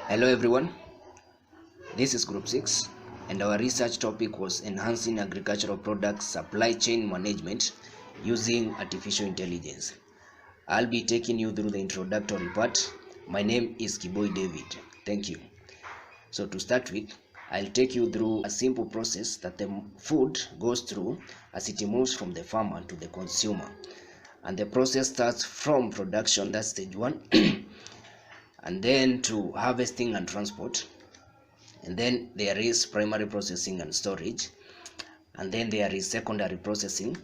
Hello everyone, this is Group 6 and our research topic was enhancing agricultural products supply chain management using artificial intelligence. I'll be taking you through the introductory part. My name is Kiboy David. Thank you. So to start with, I'll take you through a simple process that the food goes through as it moves from the farmer to the consumer. And the process starts from production, that's stage 1, and then to harvesting and transport, and then there is primary processing and storage, and then there is secondary processing,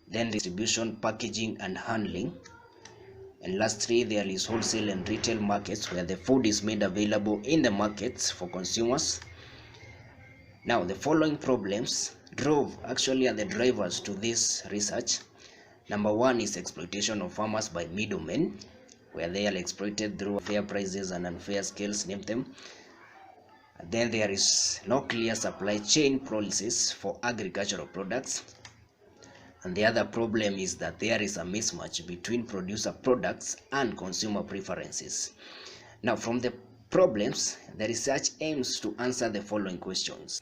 then distribution, packaging and handling, and lastly there is wholesale and retail markets where the food is made available in the markets for consumers. Now the following problems are the drivers to this research. Number 1 is exploitation of farmers by middlemen, where they are exploited through fair prices and unfair scales, name them. Then there is no clear supply chain policies for agricultural products. And the other problem is that there is a mismatch between producer products and consumer preferences. Now, from the problems, the research aims to answer the following questions.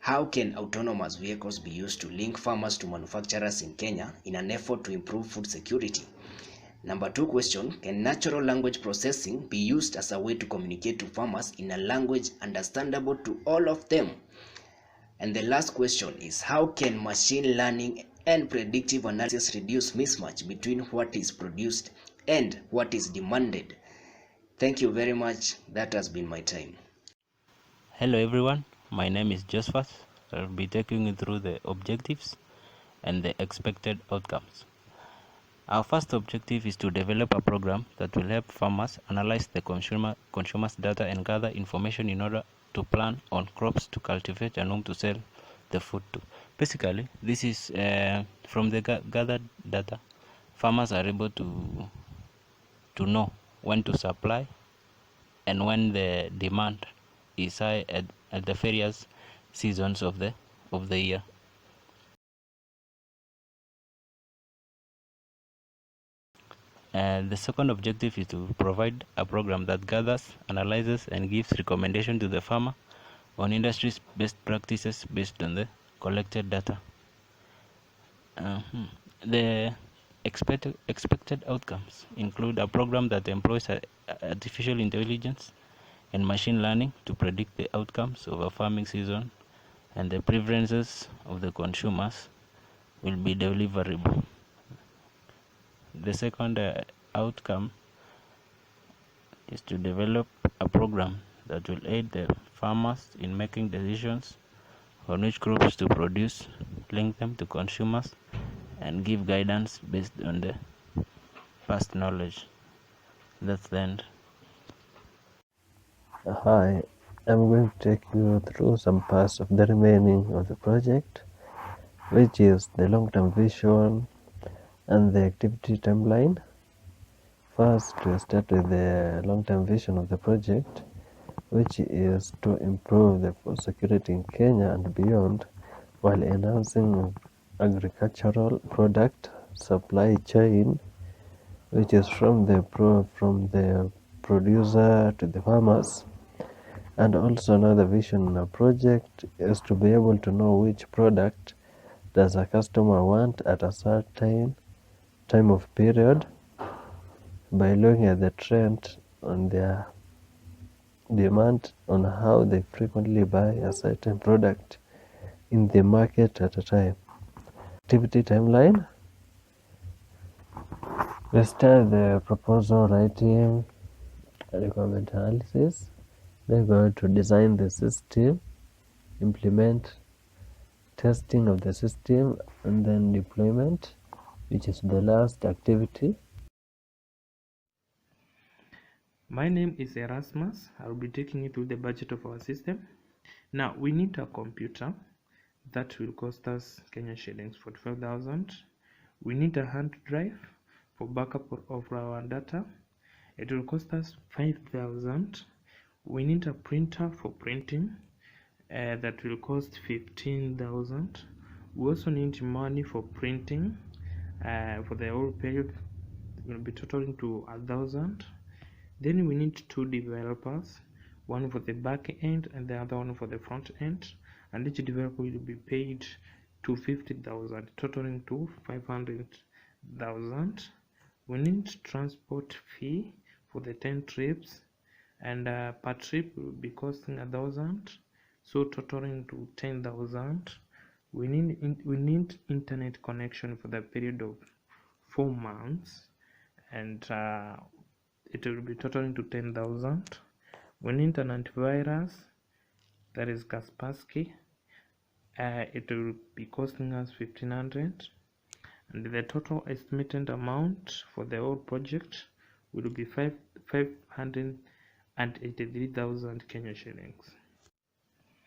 How can autonomous vehicles be used to link farmers to manufacturers in Kenya in an effort to improve food security? Number 2 question, can natural language processing be used as a way to communicate to farmers in a language understandable to all of them? And the last question is, how can machine learning and predictive analysis reduce mismatch between what is produced and what is demanded? Thank you very much. That has been my time. Hello everyone, my name is Josephat. I'll be taking you through the objectives and the expected outcomes. Our first objective is to develop a program that will help farmers analyze the consumers' data and gather information in order to plan on crops to cultivate and whom to sell the food to. Basically, this is from the gathered data, farmers are able to know when to supply and when the demand is high at the various seasons of the year. And the second objective is to provide a program that gathers, analyzes, and gives recommendation to the farmer on industry's best practices based on the collected data. The expected outcomes include a program that employs artificial intelligence and machine learning to predict the outcomes of a farming season, and the preferences of the consumers will be deliverable. The second outcome is to develop a program that will aid the farmers in making decisions on which crops to produce, link them to consumers, and give guidance based on the past knowledge. That's the end. Hi, I'm going to take you through some parts of the remaining of the project, which is the long-term vision and the activity timeline. First, we'll start with the long-term vision of the project, which is to improve the food security in Kenya and beyond while enhancing agricultural product supply chain, which is from the producer to the farmers. And also another vision in a project is to be able to know which product does a customer want at a certain time of period by looking at the trend on their demand on how they frequently buy a certain product in the market at a time. Activity timeline. We start the proposal writing, requirement analysis. Then go to design the system, implement testing of the system, and then deployment, which is the last activity. My name is Erasmus. I'll be taking you through the budget of our system. Now, we need a computer that will cost us Kenya shillings 45,000. We need a hard drive for backup of our data. It will cost us 5,000. We need a printer for printing that will cost 15,000. We also need money for printing for the whole period. It will be totaling to 1,000. Then we need 2 developers, one for the back end and the other one for the front end, and each developer will be paid 250,000, totaling to 500,000. We need transport fee for the 10 trips, and per trip will be costing 1,000, so totaling to 10,000. We need internet connection for the period of 4 months, and it will be totaling to 10,000. We need an antivirus, that is Kaspersky. It will be costing us 1,500, and the total estimated amount for the whole project will be 583,000 Kenya shillings.